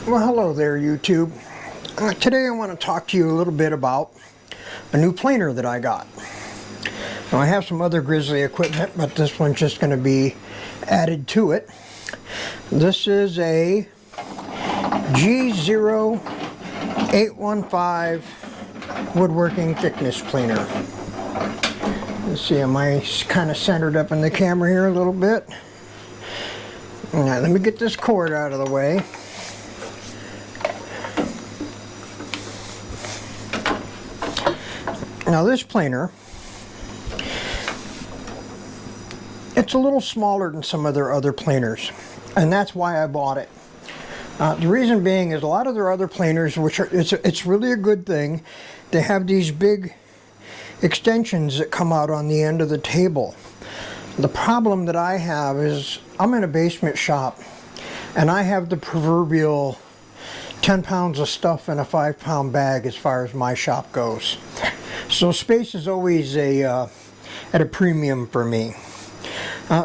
Well, hello there, YouTube. Today I want to talk to you a little bit about a new planer that I got. Now, I have some other Grizzly equipment, but this one's just going to be added to it. This is a G0815 woodworking thickness planer. Let's see, am I kind of centered up in the camera here a little bit? All right, let me get this cord out of the way. Now this planer, it's a little smaller than some of their other planers, and that's why I bought it. The reason being is a lot of their other planers, which are, it's really a good thing, they have these big extensions that come out on the end of the table. The problem that I have is I'm in a basement shop, and I have the proverbial 10 pounds of stuff in a 5-pound bag as far as my shop goes. So space is always at a premium for me.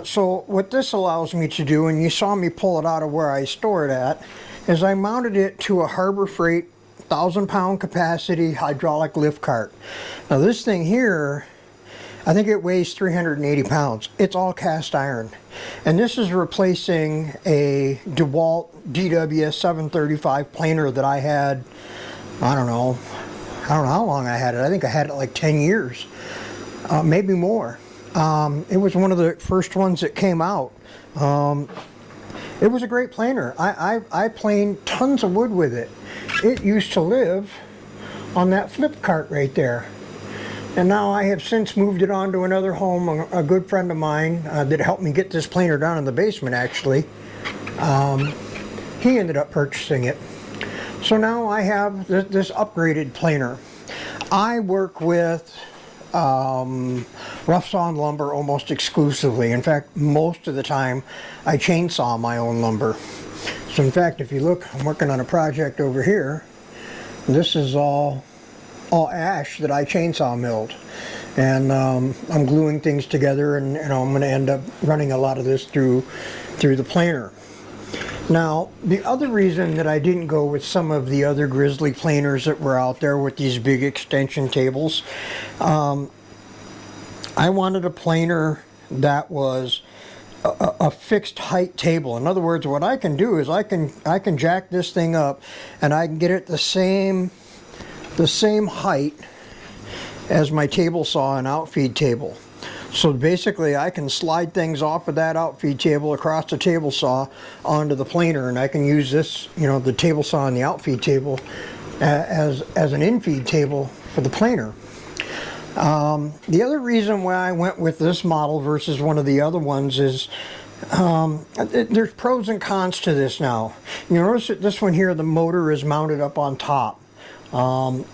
So what this allows me to do, and you saw me pull it out of where I store it at, is I mounted it to a Harbor Freight 1,000-pound capacity hydraulic lift cart. Now this thing here, I think it weighs 380 pounds. It's all cast iron. And this is replacing a DeWalt DW735 planer that I had, I don't know how long I had it. I think I had it like 10 years, maybe more. It was one of the first ones that came out. It was a great planer. I planed tons of wood with it. It used to live on that flip cart right there. And now I have since moved it on to another home. A good friend of mine that helped me get this planer down in the basement, actually. He ended up purchasing it. So now I have this upgraded planer. I work with rough sawn lumber almost exclusively. In fact, most of the time I chainsaw my own lumber. So in fact, if you look, I'm working on a project over here. This is all ash that I chainsaw milled. And I'm gluing things together, and I'm going to end up running a lot of this through the planer. Now, the other reason that I didn't go with some of the other Grizzly planers that were out there with these big extension tables, I wanted a planer that was a fixed height table. In other words, what I can do is I can jack this thing up, and I can get it the same height as my table saw and outfeed table. So basically I can slide things off of that outfeed table across the table saw onto the planer, and I can use this, the table saw and the outfeed table as an infeed table for the planer. The other reason why I went with this model versus one of the other ones is there's pros and cons to this now. You notice that this one here, the motor is mounted up on top. The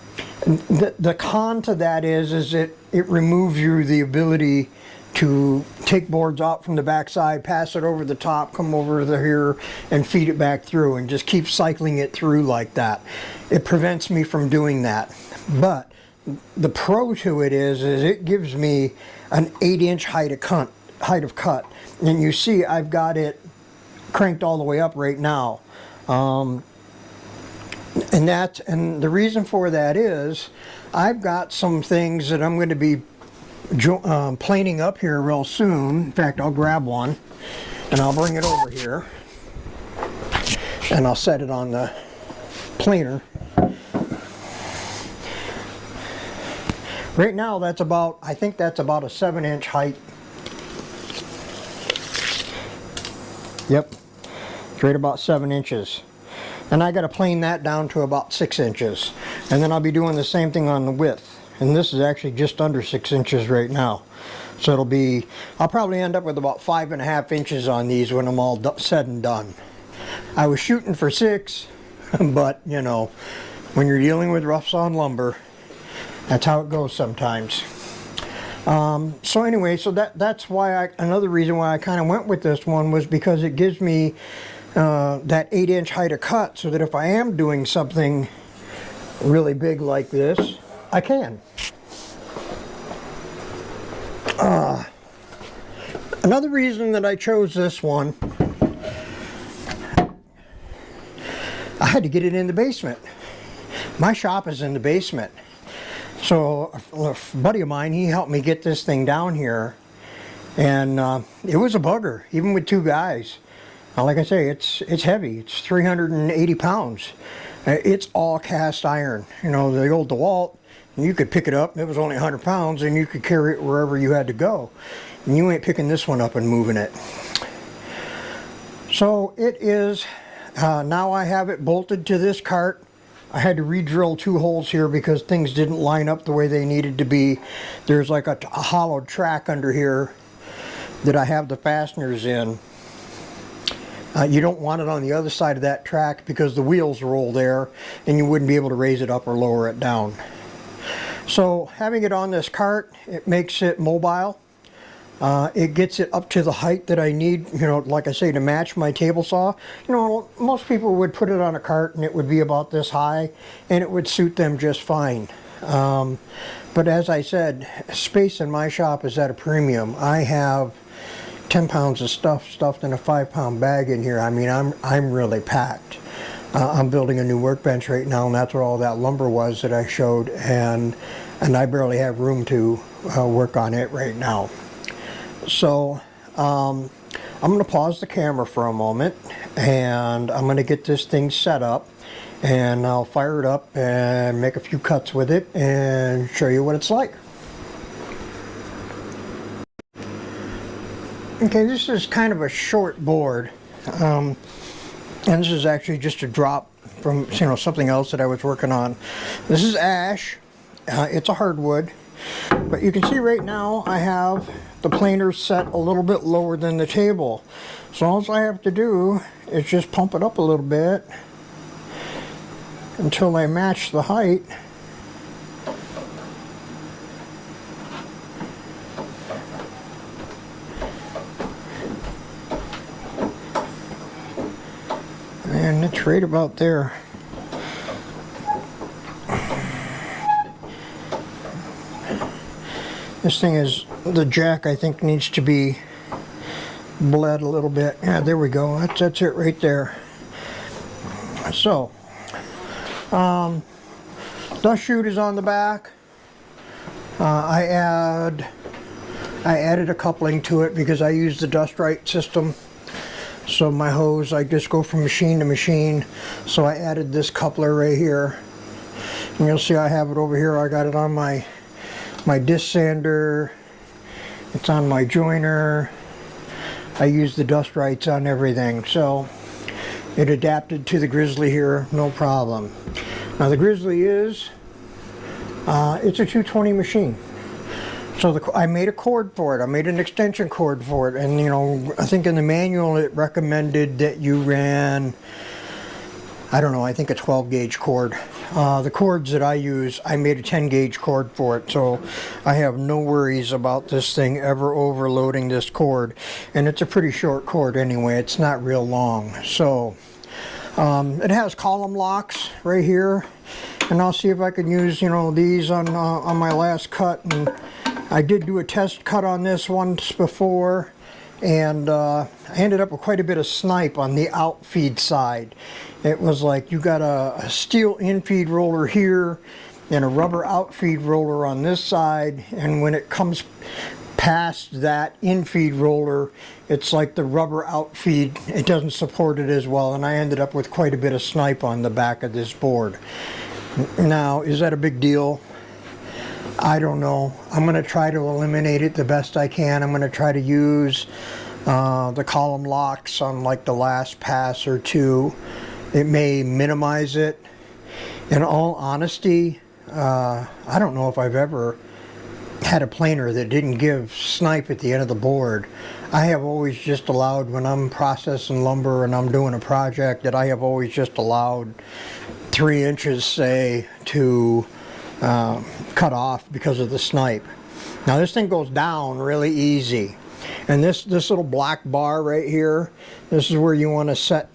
con to that is it removes you the ability to take boards out from the backside, pass it over the top, come over to here and feed it back through, and just keep cycling it through like that. It prevents me from doing that. But the pro to it is it gives me an 8-inch height of cut. And you see I've got it cranked all the way up right now. And the reason for that is I've got some things that I'm going to be planing up here real soon. In fact, I'll grab one and I'll bring it over here and I'll set it on the planer. Right now I think that's about a 7-inch height. Yep, it's right about 7 inches. And I got to plane that down to about 6 inches. And then I'll be doing the same thing on the width. And this is actually just under 6 inches right now. So I'll probably end up with about 5.5 inches on these when I'm all said and done. I was shooting for 6, but when you're dealing with rough sawn lumber, that's how it goes sometimes. So anyway, so that's why another reason why I kind of went with this one was because it gives me that 8-inch height of cut, so that if I am doing something really big like this, I can. Another reason that I chose this one I had to get it in the basement. My shop is in the basement. So a buddy of mine, he helped me get this thing down here, and it was a bugger, even with 2 guys. Like I say, it's heavy. It's 380 pounds. It's all cast iron. You know, the old DeWalt, you could pick it up, it was only 100 pounds, and you could carry it wherever you had to go. And you ain't picking this one up and moving it. So it is, now I have it bolted to this cart. I had to re-drill 2 holes here because things didn't line up the way they needed to be. There's like a hollowed track under here that I have the fasteners in. You don't want it on the other side of that track because the wheels roll there and you wouldn't be able to raise it up or lower it down. So having it on this cart, it makes it mobile. It gets it up to the height that I need, you know, like I say, to match my table saw. You know, most people would put it on a cart and it would be about this high and it would suit them just fine. But as I said, space in my shop is at a premium. I have 10 pounds of stuff stuffed in a 5-pound bag in here. I mean, I'm really packed. I'm building a new workbench right now, and that's what all that lumber was that I showed, and I barely have room to work on it right now. So I'm going to pause the camera for a moment, and I'm going to get this thing set up, and I'll fire it up and make a few cuts with it and show you what it's like. Okay, this is kind of a short board, and this is actually just a drop from, you know, something else that I was working on. This is ash. It's a hardwood, but you can see right now I have the planer set a little bit lower than the table. So all I have to do is just pump it up a little bit until I match the height. And it's right about there. This thing is, the jack I think needs to be bled a little bit. Yeah, there we go. That's it right there. So, dust chute is on the back. I added a coupling to it because I use the dust right system. So my hose, I just go from machine to machine. So I added this coupler right here. And you'll see I have it over here. I got it on my disc sander. It's on my joiner. I use the dust rights on everything. So it adapted to the Grizzly here, no problem. Now the Grizzly is, it's a 220 machine. So I made a cord for it. I made an extension cord for it, and you know, I think in the manual it recommended that you ran, I don't know, I think a 12 gauge cord. The cords that I use, I made a 10 gauge cord for it, so I have no worries about this thing ever overloading this cord. And it's a pretty short cord anyway, it's not real long. So it has column locks right here, and I'll see if I can use, you know, these on my last cut. And I did do a test cut on this once before, and I ended up with quite a bit of snipe on the outfeed side. It was like you got a steel infeed roller here and a rubber outfeed roller on this side, and when it comes past that infeed roller, it's like the rubber outfeed, it doesn't support it as well, and I ended up with quite a bit of snipe on the back of this board. Now, is that a big deal? I don't know. I'm going to try to eliminate it the best I can. I'm going to try to use the column locks on like the last pass or two. It may minimize it. In all honesty, I don't know if I've ever had a planer that didn't give snipe at the end of the board. I have always just allowed, when I'm processing lumber and I'm doing a project, that I have always just allowed 3 inches, say, to cut off because of the snipe. Now this thing goes down really easy, and this little black bar right here, this is where you want to set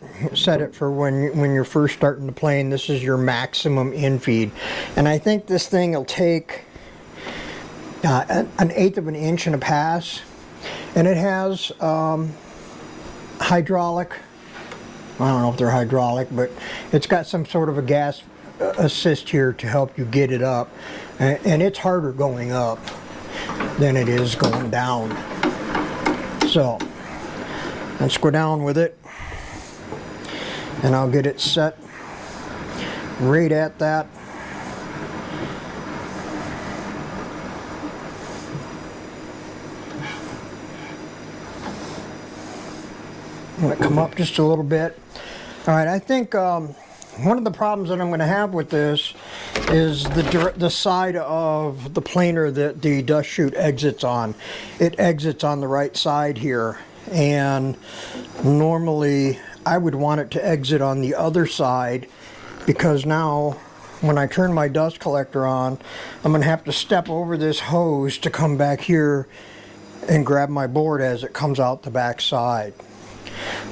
it for when you're first starting to plane. This is your maximum infeed, and I think this thing will take an 1/8 of an inch and a pass, and it has hydraulic, I don't know if they're hydraulic, but it's got some sort of a gas assist here to help you get it up. And it's harder going up than it is going down. So let's go down with it, and I'll get it set right at that. I'm going to come up just a little bit. All right, I think one of the problems that I'm going to have with this is the side of the planer that the dust chute exits on. It exits on the right side here, and normally I would want it to exit on the other side, because now when I turn my dust collector on, I'm going to have to step over this hose to come back here and grab my board as it comes out the back side.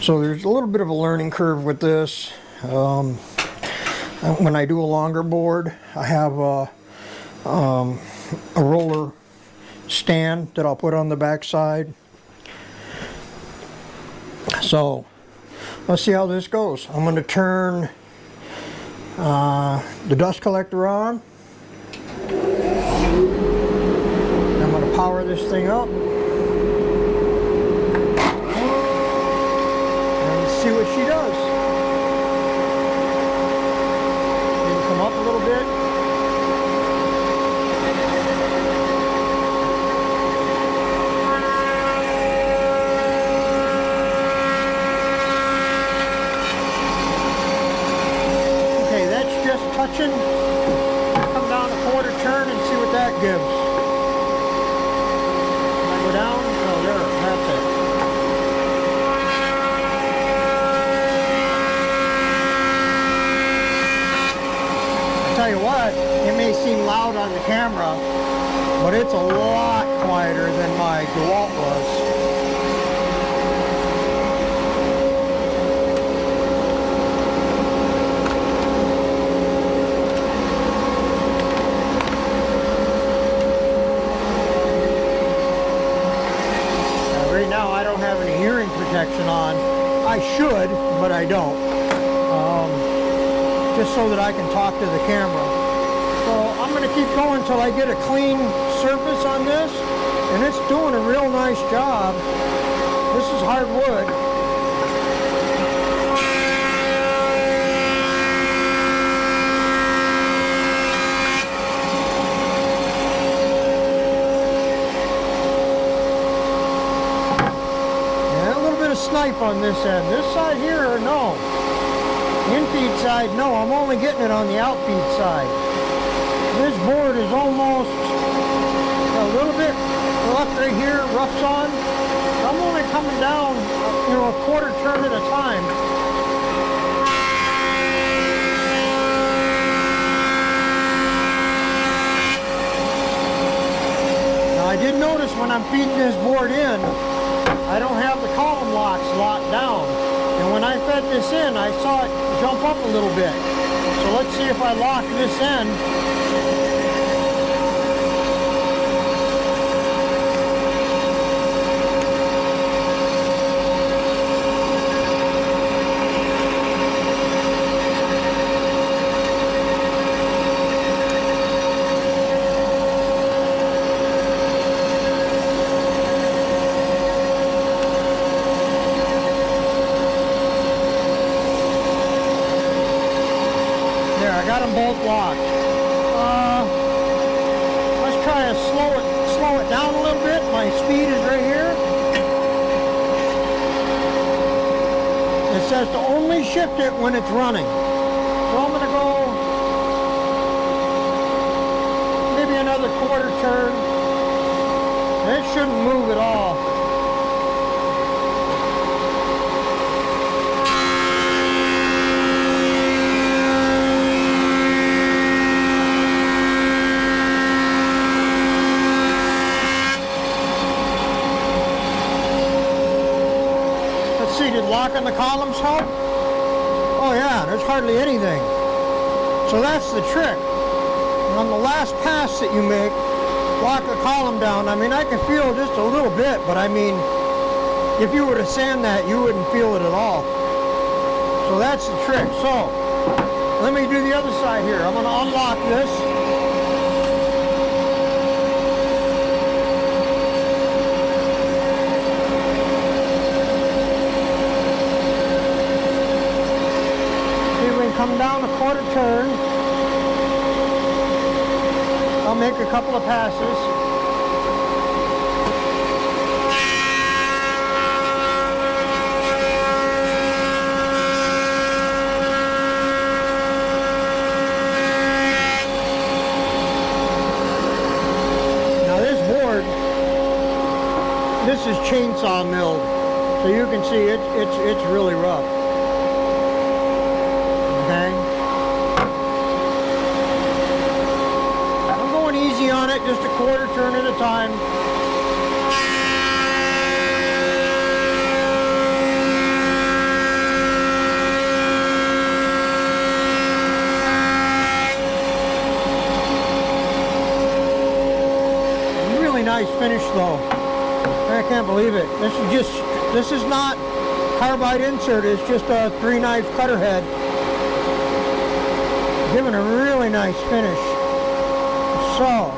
So there's a little bit of a learning curve with this. When I do a longer board, I have a roller stand that I'll put on the back side. So let's see how this goes. I'm going to turn the dust collector on. I'm going to power this thing up. See what she does. Maybe come up a little bit. Okay, that's just touching. Come down a quarter turn and see what that gives. Can I go down? Oh, there, that's it. Tell you what, it may seem loud on the camera, but it's a lot quieter than my DeWalt was. Right now I don't have any hearing protection on. I should, but I don't. Just so that I can talk to the camera. So I'm going to keep going until I get a clean surface on this, and it's doing a real nice job. This is hardwood. And a little bit of snipe on this end. This side here, no. In-feed side, no, I'm only getting it on the out-feed side. This board is almost a little bit left right here, roughs on. I'm only coming down, a quarter turn at a time. Now I did notice when I'm feeding this board in, I don't have the column locks locked down. And when I fed this in, I saw it jump up a little bit. So let's see if I lock this end. Got them both locked. Let's try to slow it down a little bit. My speed is right here. It says to only shift it when it's running. So I'm going to go maybe another quarter turn. And it shouldn't move at all. Did locking the columns help? Oh yeah, there's hardly anything. So that's the trick. On the last pass that you make, lock the column down. I mean, I can feel just a little bit, but I mean, if you were to sand that, you wouldn't feel it at all. So that's the trick. So let me do the other side here. I'm going to unlock this. See if we can come down a quarter turn. I'll make a couple of passes. This is chainsaw milled, so you can see it's really rough. Okay, I'm going easy on it, just a quarter turn at a time. Really nice finish though. I can't believe it. This is not carbide insert, it's just a 3-knife cutter head. Giving a really nice finish. So,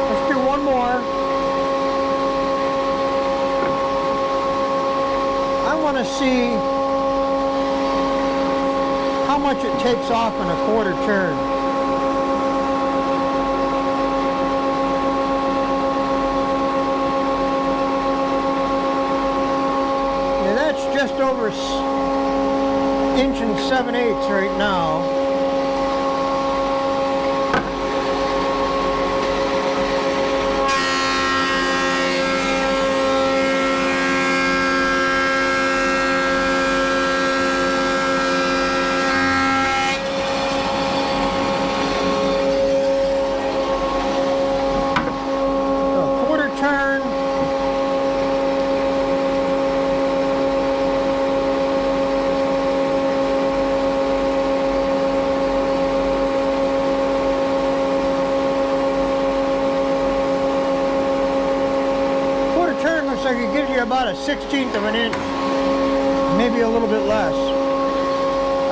let's do one more. I want to see how much it takes off in a quarter turn. Just over 1 7/8 right now. A quarter turn. Like it gives you about a 1/16 of an inch, maybe a little bit less.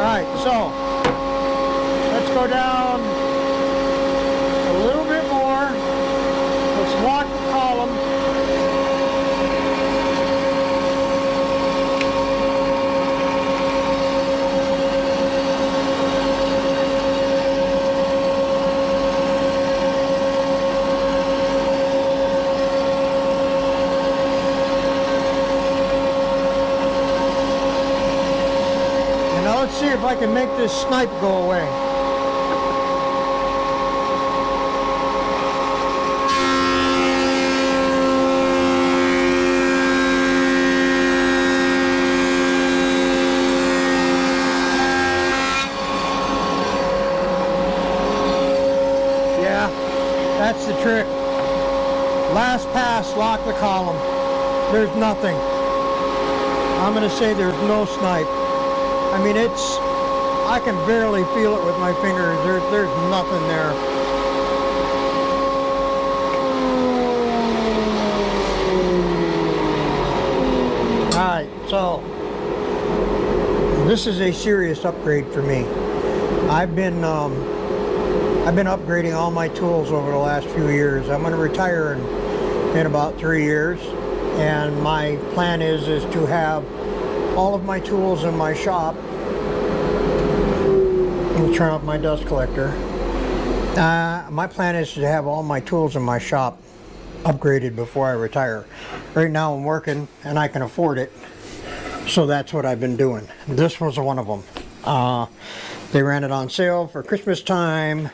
Alright, so let's go down a little bit more. Let's lock the column. Let's see if I can make this snipe go away. Yeah, that's the trick. Last pass, lock the column. There's nothing. I'm going to say there's no snipe. I mean, I can barely feel it with my fingers. There's nothing there. Alright, so this is a serious upgrade for me. I've been upgrading all my tools over the last few years. I'm going to retire in about 3 years, and my plan is to have all of my tools in my shop. Let me turn off my dust collector. My plan is to have all my tools in my shop upgraded before I retire. Right now I'm working and I can afford it, so that's what I've been doing. This was one of them. They ran it on sale for Christmas time.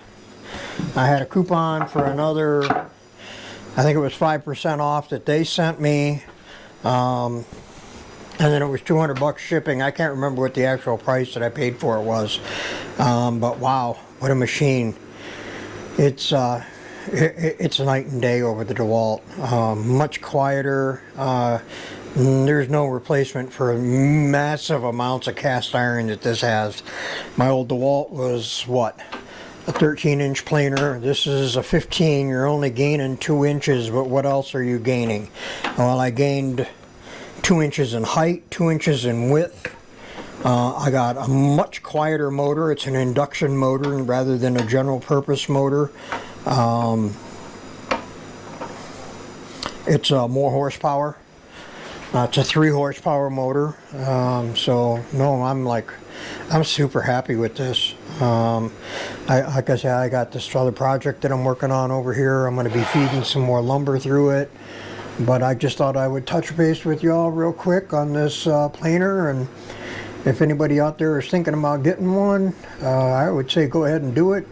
I had a coupon for another, I think it was 5% off that they sent me. And then it was $200 shipping. I can't remember what the actual price that I paid for it was. But wow, what a machine. It's night and day over the DeWalt. Much quieter. There's no replacement for massive amounts of cast iron that this has. My old DeWalt was what? A 13-inch planer. This is a 15. You're only gaining 2 inches, but what else are you gaining? Well, I gained 2 inches in height, 2 inches in width, I got a much quieter motor. It's an induction motor rather than a general purpose motor. It's more horsepower. It's a 3 horsepower motor. So no, I'm super happy with this. Like I said, I got this other project that I'm working on over here. I'm going to be feeding some more lumber through it. But I just thought I would touch base with y'all real quick on this planer, and if anybody out there is thinking about getting one, I would say go ahead and do it.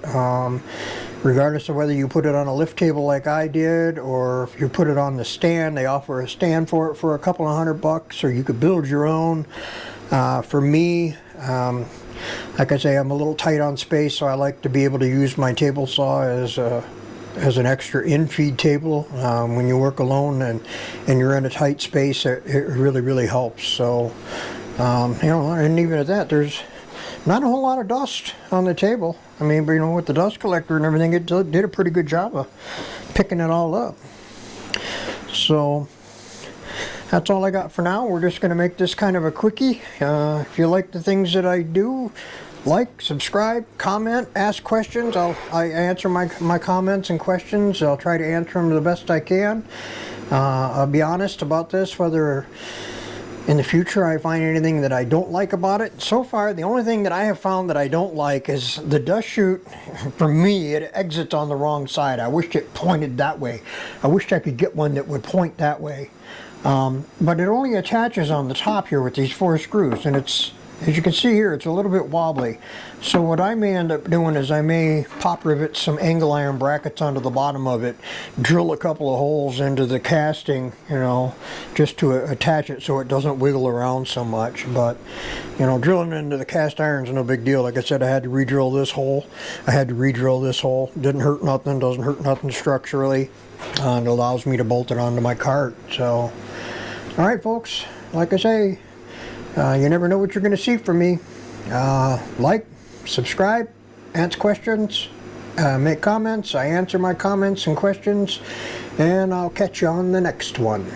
Regardless of whether you put it on a lift table like I did, or if you put it on the stand. They offer a stand for it for a couple of $100, or you could build your own. For me, like I say, I'm a little tight on space, so I like to be able to use my table saw as an extra in-feed table. When you work alone and you're in a tight space, it really helps. So, you know, and even at that, there's not a whole lot of dust on the table. I mean, but you know, with the dust collector and everything, it did a pretty good job of picking it all up. So that's all I got for now. We're just going to make this kind of a quickie. If you like the things that I do, like, subscribe, comment, ask questions. I answer my comments and questions. I'll try to answer them the best I can. I'll be honest about this, whether in the future I find anything that I don't like about it. So far, the only thing that I have found that I don't like is the dust chute. For me, it exits on the wrong side. I wish it pointed that way. I wish I could get one that would point that way. But it only attaches on the top here with these 4 screws, and it's, as you can see here, it's a little bit wobbly. So what I may end up doing is I may pop rivet some angle iron brackets onto the bottom of it, drill a couple of holes into the casting, you know, just to attach it so it doesn't wiggle around so much. But, you know, drilling into the cast iron is no big deal. Like I said, I had to re-drill this hole. I had to re-drill this hole. Didn't hurt nothing, doesn't hurt nothing structurally. And it allows me to bolt it onto my cart. So, all right, folks, like I say, you never know what you're going to see from me. Like, subscribe, answer questions, make comments. I answer my comments and questions, and I'll catch you on the next one.